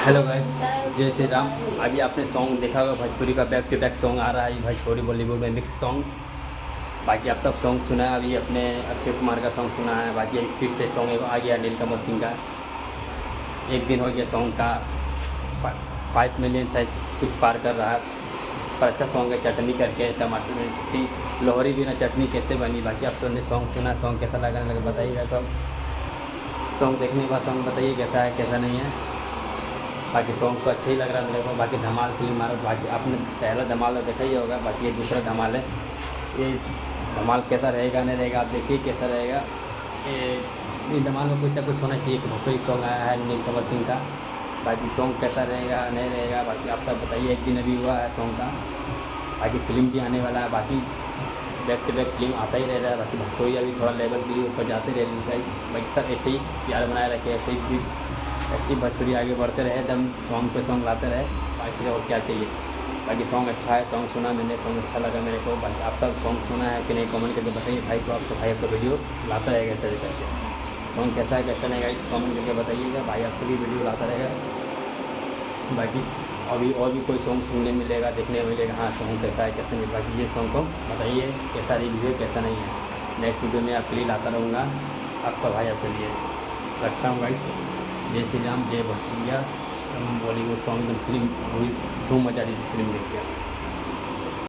Hello guys, जय श्री राम। अभी आपने सॉन्ग देखा होगा, भोजपुरी का बैक टू बैक सॉन्ग आ रहा है भोजपुरी बॉलीवुड में मिक्स सॉन्ग। बाकी आप सब सॉन्ग सुना है, अभी अपने अक्षय कुमार का सॉन्ग सुना है। बाकी एक फिर से सॉन्ग आ गया नीलकमल सिंह का। एक दिन हो गया सॉन्ग का 5 मिलियन शायद कुछ पार कर रहा है। पर अच्छा सॉन्ग है, चटनी करके टमाटर में चटनी, लोहरी बिना चटनी कैसे बनी। बाकी आप सबने सॉन्ग सुना, सॉन्ग कैसा लगा लगा बताइएगा। सब सॉन्ग देखने के बाद सॉन्ग बताइए कैसा है कैसा नहीं है। बाकी सॉन्ग तो अच्छा ही लग रहा है मेरे को। बाकी धमाल फिल्म आ रहा, बाकी आपने पहला धमाल तो देखा ही होगा। बाकी ये दूसरा धमाल है। ये धमाल कैसा रहेगा नहीं रहेगा आप देखिए कैसा रहेगा। ये धमाल में कुछ ना कुछ होना चाहिए। भोजपुरी सॉन्ग आया है नीलकमल सिंह का। बाकी सॉन्ग कैसा रहेगा नहीं रहेगा बाकी आप सब बताइए। एक दिन अभी हुआ है सॉन्ग का। बाकी फिल्म भी आने वाला है। बाकी बैक टू बैक फिल्म आता ही रह रहा है। बाकी भोजपुरी अभी थोड़ा लेवल के लिए ऊपर जाते रहे गाइस। बाकी सब ऐसे ही प्यार बनाए रखे, ऐसे ही फिर ऐसी भोजपुरी आगे बढ़ते रहे, एकदम सॉन्ग पे सॉन्ग लाते रहे। बाकी और क्या चाहिए। बाकी सॉन्ग अच्छा है, सॉन्ग सुना मैंने, सॉन्ग अच्छा लगा मेरे को। बाकी आप सब सॉन्ग सुना है कि नहीं कमेंट करके बताइए। भाई को आपको भाई आपका वीडियो लाता रहेगा ऐसे करके। सॉन्ग कैसा है कैसा नहीं गाइस कमेंट करके बताइएगा। भाई आपको भी वीडियो लाता रहेगा। बाकी अभी और भी कोई सॉन्ग सुनने मिलेगा, देखने मिलेगा। हाँ सॉन्ग कैसा है कैसा नहीं। बाकी ये सॉन्ग को बताइए कैसा रिव्यू है कैसा नहीं है। नेक्स्ट वीडियो में आपके लिए लाता रहूँगा, आपका भाई आपके लिए। रखता हूँ गाइस। जय श्री राम, जय भोजपुरिया। बॉलीवुड सॉन्ग फिल्म धूम मचा दी फिल्म देख के।